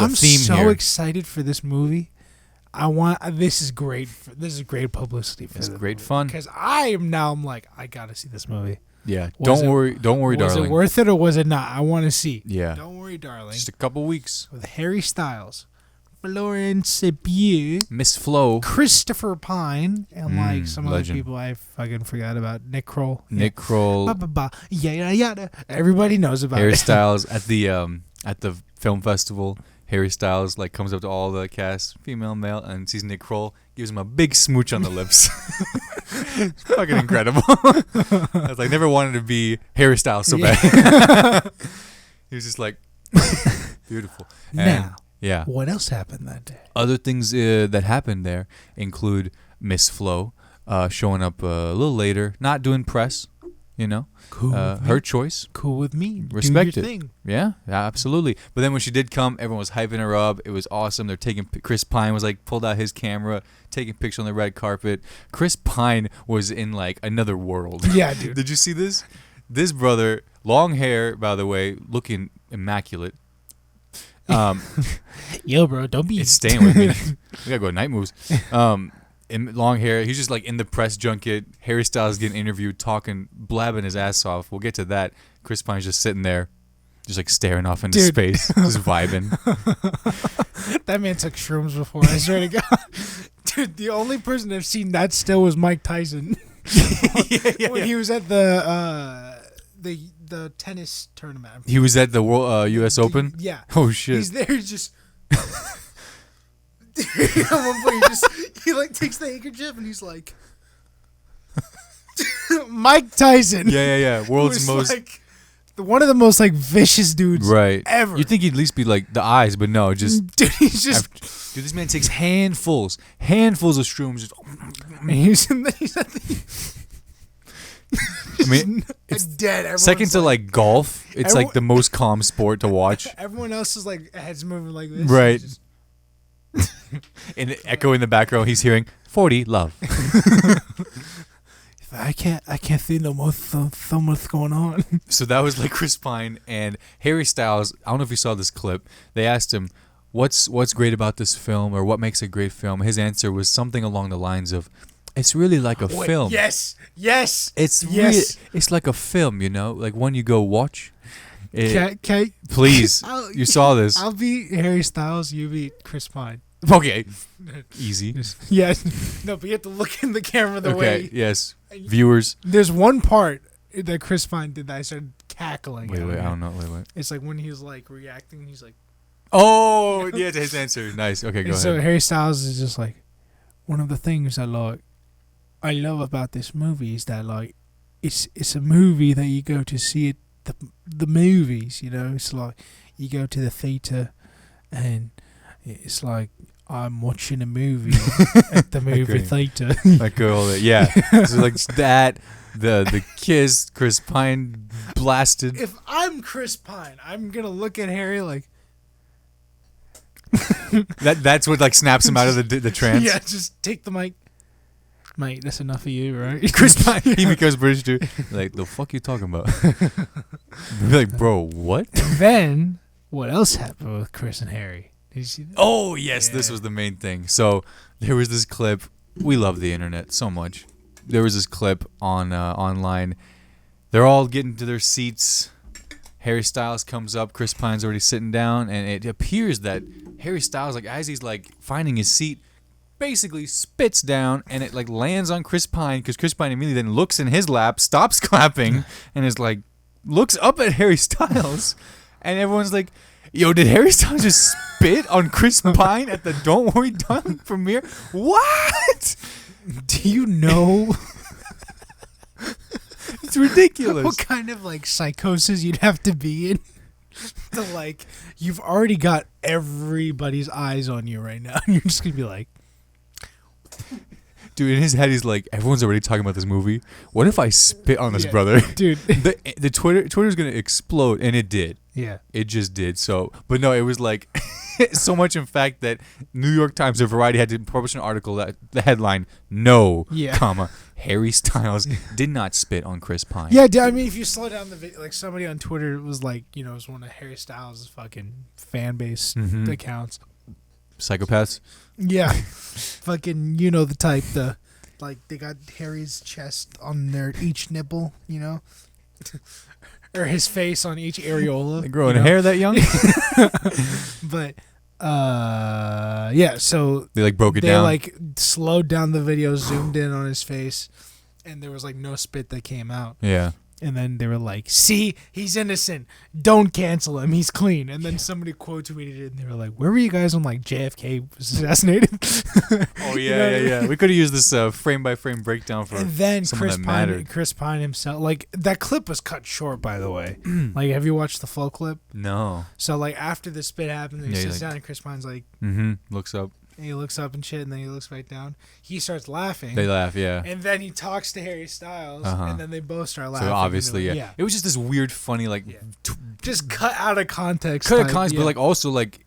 I'm theme so here. excited for this movie. This is great. This is great publicity for It's them. great fun. Because I'm like, I gotta see this movie. Yeah. Was Don't worry, Was darling. it worth it or was it not? I want to see. Yeah. Don't worry, darling. Just a couple weeks. With Harry Styles, Florence Pugh, Miss Flo. Christopher Pine, and like some legend. other people I fucking forgot about. Nick Kroll. Nick Kroll. Yada. Everybody knows about Harry it. Styles at the film festival. Harry Styles like comes up to all the cast, female, male, and sees Nick Kroll, gives him a big smooch on the lips. It's fucking incredible. I was like, never wanted to be Harry Styles so bad. He was just like, beautiful. And, Now, what else happened that day? other things that happened there include Miss Flo showing up a little later, not doing press, Cool. With me. her choice. Cool with me. Respect Do your it. thing. Yeah, absolutely. But then when she did come, everyone was hyping her up. It was awesome. They're taking Chris Pine was like pulled out his camera, taking pictures on the red carpet. Chris Pine was in like another world. Yeah, dude. Did you see this? This brother, long hair, by the way, looking immaculate. Yo, bro, don't be. It's staying with me. We gotta go to night moves. long hair. He's just like in the press junket. Harry Styles getting interviewed, talking, blabbing his ass off. We'll get to that. Chris Pine's just sitting there, just like staring off into space, just vibing. That man took shrooms before. I swear to God, dude. The only person I've seen that still was Mike Tyson. When he was at the tennis tournament. He was at the World U.S. Open. Yeah. Oh shit. He's there just. At one point, he like takes the handkerchief and he's like, Mike Tyson. Yeah. World's most like one of the most like vicious dudes ever. You'd think he'd at least be like the eyes, but no, just dude. He's just dude. This man takes handfuls of shrooms. Just, he's at I mean, it's dead. Everyone's second to like golf. It's like the most calm sport to watch. Everyone else is like heads moving like this. Right. And the echo in the background, he's hearing 40 love. I can't see no more. What's going on? So that was like Chris Pine and Harry Styles. I don't know if you saw this clip. They asked him, "What's great about this film, or what makes a great film?" His answer was something along the lines of, "It's really like a film." Yes. It's like a film, you know, like one you go watch. Please, you saw this. I'll be Harry Styles. You be Chris Pine. Okay, easy. Yeah, no, but you have to look in the camera the way. Okay, yes, viewers. There's one part that Chris Pine did that I started cackling. Wait, I don't know. Wait. It's like when he's like reacting, he's like, "Oh, yeah," to his answer. Nice. Okay, go ahead. So Harry Styles is just like, one of the things I love about this movie is that like, it's a movie that you go to see it the movies. You know, it's like you go to the theater, and it's like I'm watching a movie at the movie theater. Like girl, yeah. So like that, the kiss, Chris Pine blasted. If I'm Chris Pine, I'm gonna look at Harry like that's what like snaps him out of the trance. Yeah, just take the mic. Mate, that's enough of you, right? Chris Pine, he becomes British too. Like, the fuck you talking about? Be like, bro, what? And then what else happened with Chris and Harry? Did you see that? Oh yes, this was the main thing. So there was this clip. We love the internet so much. There was this clip on online. They're all getting to their seats. Harry Styles comes up. Chris Pine's already sitting down, and it appears that Harry Styles, like as he's like finding his seat, basically spits down, and it like lands on Chris Pine, because Chris Pine immediately then looks in his lap, stops clapping, and is like looks up at Harry Styles, and everyone's like, "Yo, did Harry Styles just spit on Chris Pine at the Don't Worry Darling premiere? What? Do you know?" It's ridiculous. What kind of like psychosis you'd have to be in to like you've already got everybody's eyes on you right now, and you're just gonna be like, dude, in his head he's like, everyone's already talking about this movie. What if I spit on this brother? Dude. The Twitter's gonna explode, and it did. Yeah. It just did. So, but no, it was like so much, in fact, that New York Times or Variety had to publish an article that the headline, "No, comma, Harry Styles did not spit on Chris Pine." Yeah, I mean, if you slow down the video, like somebody on Twitter was like, you know, it was one of Harry Styles' fucking fan base accounts. Psychopaths. Yeah. Fucking, you know the type, like they got Harry's chest on their each nipple, you know? Or his face on each areola. They growing hair that young? But yeah, so they like broke it they down. Like slowed down the video, zoomed in on his face, and there was like no spit that came out. Yeah. And then they were like, "See, he's innocent. Don't cancel him. He's clean." And then somebody quote tweeted it, and they were like, "Where were you guys when like JFK was assassinated?" Oh yeah. We could have used this frame by frame breakdown for. And then someone Chris Pine himself, like that clip was cut short, by the way. Like, have you watched the full clip? No. So like after the spit happened, he sits down, and Chris Pine's like, looks up. And he looks up and shit, and then he looks back down. He starts laughing. They laugh, yeah. And then he talks to Harry Styles, and then they both start laughing. So obviously, yeah. It was just this weird, funny, like... just cut out of context. But like also like...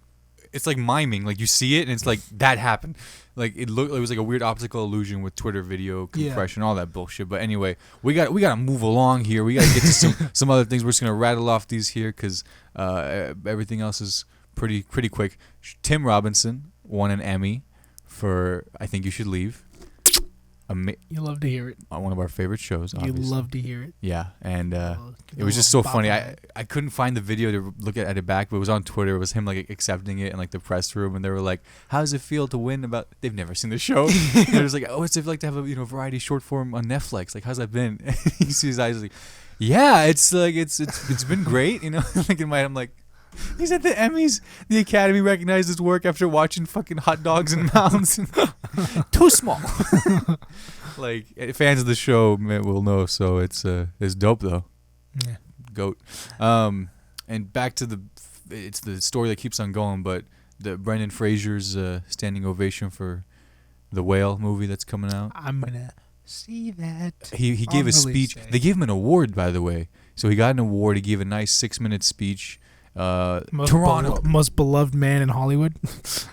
It's like miming. Like you see it, and it's like, that happened. Like it was like a weird optical illusion with Twitter video compression, all that bullshit. But anyway, we got to move along here. We got to get to some other things. We're just going to rattle off these here, because everything else is pretty quick. Tim Robinson won an Emmy for I Think You Should Leave. You love to hear it. One of our favorite shows, obviously. You love to hear it. Yeah, and it was just so funny. I couldn't find the video to look at it back, but it was on Twitter. It was him like accepting it in like the press room, and they were like, "How does it feel to win?" They've never seen the show. And it was like, "Oh, it's like to have a variety short form on Netflix. Like, how's that been?" And he sees his eyes like, "Yeah, it's like it's been great." Like in my head, I'm like, he's at the Emmys. The Academy recognized his work after watching fucking hot dogs and mounds. Too small. Like fans of the show will know. So it's dope though. Yeah. Goat. And back to it's the story that keeps on going. But the Brendan Fraser's standing ovation for the Whale movie that's coming out. I'm gonna see that. He gave a speech. They gave him an award, by the way. So he got an award. He gave a nice 6-minute speech. Toronto, most beloved man in Hollywood.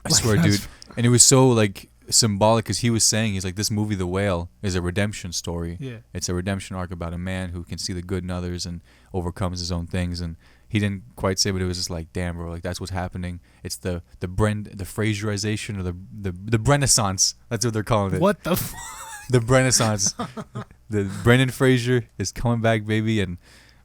I swear, dude. And it was so like symbolic because he was saying, he's like, this movie, The Whale, is a redemption story. Yeah, it's a redemption arc about a man who can see the good in others and overcomes his own things. And he didn't quite say, but it was just like, damn, bro, like that's what's happening. It's the Fraserization or the Renaissance. That's what they're calling it. What the? The Renaissance. The Brendan Fraser is coming back, baby, and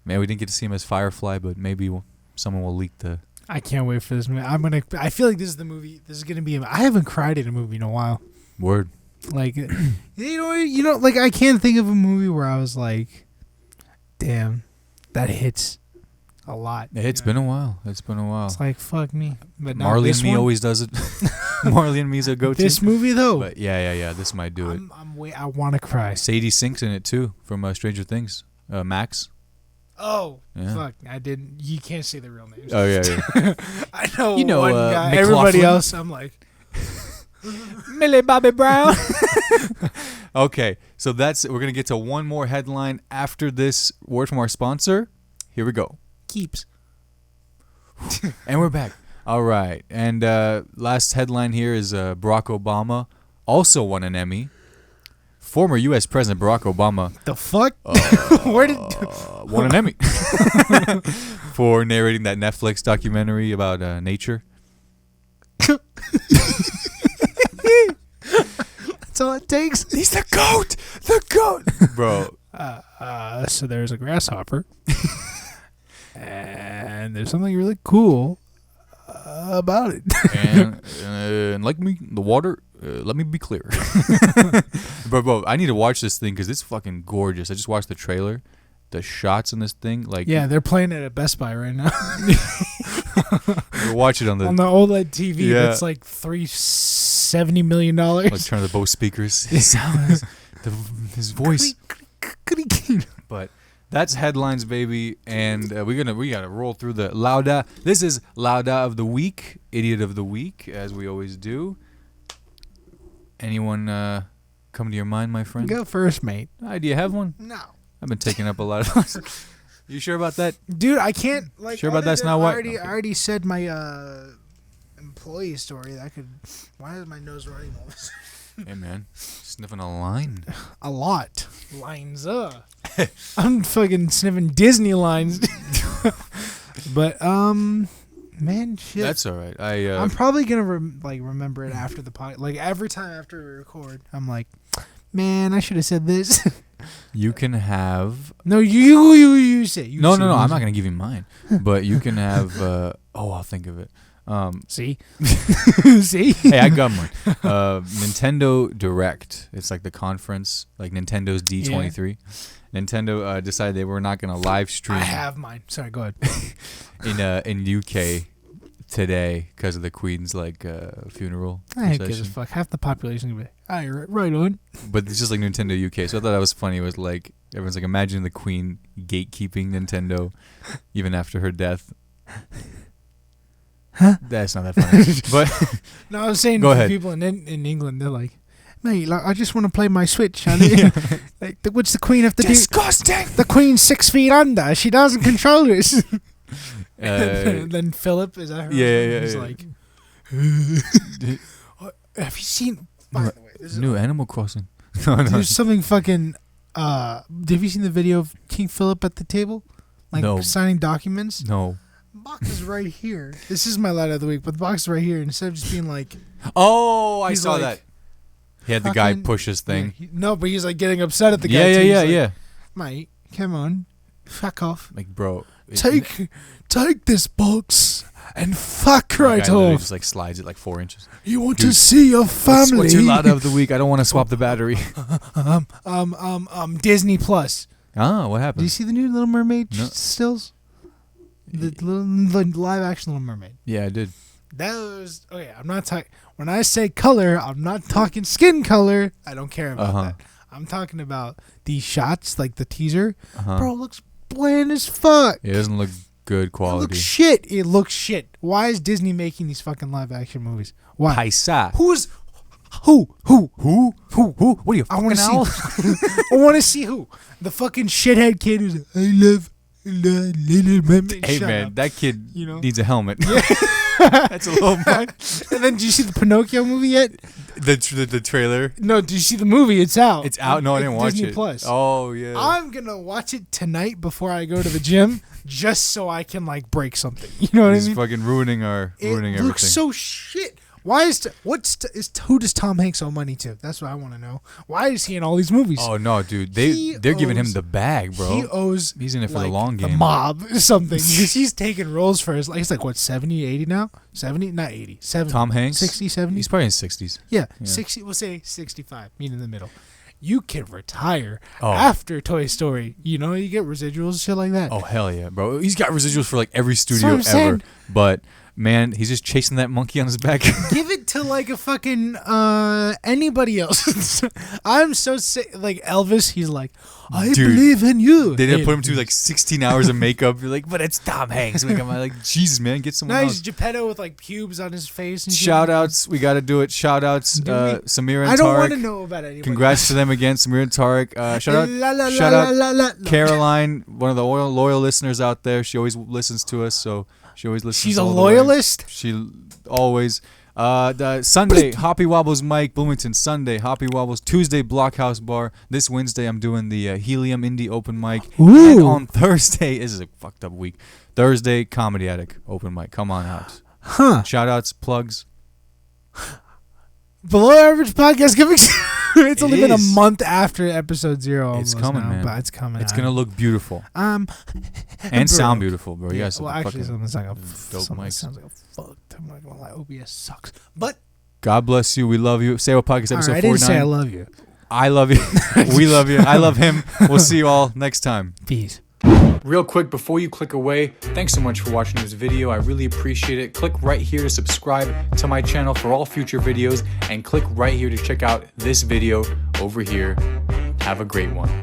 man, we didn't get to see him as Firefly, but maybe someone will leak the. I can't wait for this movie. I feel like this is the movie. This is gonna be. I haven't cried in a movie in a while. Word. Like, like I can't think of a movie where I was like, damn, that hits a lot. It's been a while. It's been a while. It's like fuck me. But Marley and Me always does it. Marley and Me's a go-to. This movie though. But yeah. This might do it. I want to cry. Sadie Sink's in it too from Stranger Things. Max. Oh, yeah. Fuck. I didn't. You can't say the real names. Oh, yeah. I know one guy. McLaughlin. Everybody else, I'm like, Millie Bobby Brown. Okay, so we're going to get to one more headline after this word from our sponsor. Here we go. Keeps. And we're back. All right. And last headline here is Barack Obama also won an Emmy. Former U.S. President Barack Obama. The fuck? Where did won an Emmy for narrating that Netflix documentary about nature. That's all it takes. He's the goat. The goat, bro. So there's a grasshopper, and there's something really cool about it. and like me, the water. Let me be clear. Bro, I need to watch this thing because it's fucking gorgeous. I just watched the trailer. The shots in this thing, like yeah, they're playing it at Best Buy right now. Watch it on the OLED TV. Yeah. That's like $370 million. Like turn the Bose speakers. His voice. But that's headlines, baby, and we gotta roll through the Lauda. This is Lauda of the week, idiot of the week, as we always do. Anyone come to your mind, my friend? Go first, mate. Do you have one? No. I've been taking up a lot of. You sure about that? Dude, I can't. Like, sure about that's not what? I already said my employee story. Why is my nose running all this? Hey, man. Sniffing a line. A lot. Lines up. I'm fucking sniffing Disney lines. But, man, shit. That's all right. I'm probably going to remember it after the podcast. Like, every time after we record, I'm like, man, I should have said this. You can have. No, you say. No. I'm not gonna give you mine. But you can have. I'll think of it. See. Hey, I got mine. Nintendo Direct. It's like the conference, like Nintendo's D23. Yeah. Nintendo decided they were not gonna live stream. I have mine. Sorry, go in ahead. UK today because of the Queen's funeral. I ain't give a fuck. Half the population can be. Right on. But it's just like Nintendo UK. So I thought that was funny. It was like everyone's like, imagine the Queen gatekeeping Nintendo even after her death. Huh? That's not that funny. But no, I was saying go ahead. People in England, they're like, mate, I just want to play my Switch. Yeah. Like, what's the Queen have to Disgusting. The Queen's 6 feet under. She doesn't control this. Then Philip is at her. Yeah. He's like, have you seen? By the way, new Animal Crossing. No. There's something fucking. Have you seen the video of King Philip at the table, signing documents? No. Box is right here. This is my light of the week, but the box is right here. Instead of just being like, oh, I saw that. He had the guy fucking- push his thing. No, but he's like getting upset at the guy. Yeah, too. yeah, He's yeah, like, yeah. Mate, come on, fuck off. Like, bro, Take this box and fuck right guy literally off. just like slides it like 4 inches. You want Dude, to see your family? What's your ladder of the week? I don't want to swap the battery. Disney Plus. Ah, what Do you happened? see the new Little Mermaid No. stills? The live action Little Mermaid. Yeah, I did. That was okay. I'm not talking. When I say color, I'm not talking skin color. I don't care about that. I'm talking about these shots, like the teaser. Bro, it looks bland as fuck. It doesn't look good It quality. looks shit. It looks shit. Why is Disney making these fucking live action movies? Why? Paisa. Who? Who? What are you, I want fucking to owl? see. I want to see who. The fucking shithead kid who's like, I love the Little Mermaid. Hey, Shut man, up. that kid You know? needs a helmet. That's a little much. And then, did you see the Pinocchio movie yet? The trailer. No, did you see the movie? It's out. It's out. No, I didn't watch Disney it. Plus. Oh, yeah. I'm gonna watch it tonight before I go to the gym, just so I can like break something. You know what He's I mean? fucking ruining It everything. looks so shit. Why is who does Tom Hanks owe money to? That's what I want to know. Why is he in all these movies? Oh no, dude! He They're giving him owes- the bag, bro. He owes. He's in it for the like, long game. The mob or something. Because he's taking roles for his. Like, he's like what 70, 80 now? 70, not 80. 70. Tom Hanks, 60, 70. He's probably in his 60s. Yeah, Yeah. 60. We'll say 65. Meet in the middle. You can retire Oh. after Toy Story. You know, you get residuals, shit like that. Oh hell yeah, bro! He's got residuals for like every what studio I'm ever. saying. But man, he's just chasing that monkey on his back. Give it to like a fucking anybody else. I'm so sick. Like Elvis, he's like, I Dude, believe in you. They didn't Hey, put him through like 16 hours of makeup. You're like, but it's Tom Hanks. Like, I'm like, Jesus, man, get someone Now else. he's Geppetto with like pubes on his face and shit. Shout outs, we got to do it. Shout outs, Do we? Samira and I don't want Tareq. to know about anybody. Congrats to them again, Samira and Tareq. Shout out, La, la, shout la, out, la, la, la. Caroline, one of the loyal listeners out there. She always listens to us, so she always listens. She's a all the way. loyalist. She always. The Sunday Hoppy Wobbles Mike Bloomington. Sunday Hoppy Wobbles. Tuesday Blockhouse Bar. This Wednesday I'm doing the Helium Indie Open Mic. Ooh. And on Thursday, this is a fucked up week. Thursday Comedy Attic Open Mic. Come on out. Huh. Shout outs, plugs. Below Average Podcast coming soon. It's It only been a is. month after episode 0. It's almost coming, now, man. But it's coming. It's out. gonna look beautiful and sound beautiful, bro. You guys well, have actually, fucking something's like a dope something mics. sounds like a fuck. I'm not gonna lie, OBS sucks. But God bless you. We love you. Say What Podcast all episode right, I didn't 49. say I love you. I love you. We love you. I love him. We'll see you all next time. Peace. Real quick, before you click away, thanks so much for watching this video. I really appreciate it. Click right here to subscribe to my channel for all future videos, and click right here to check out this video over here. Have a great one.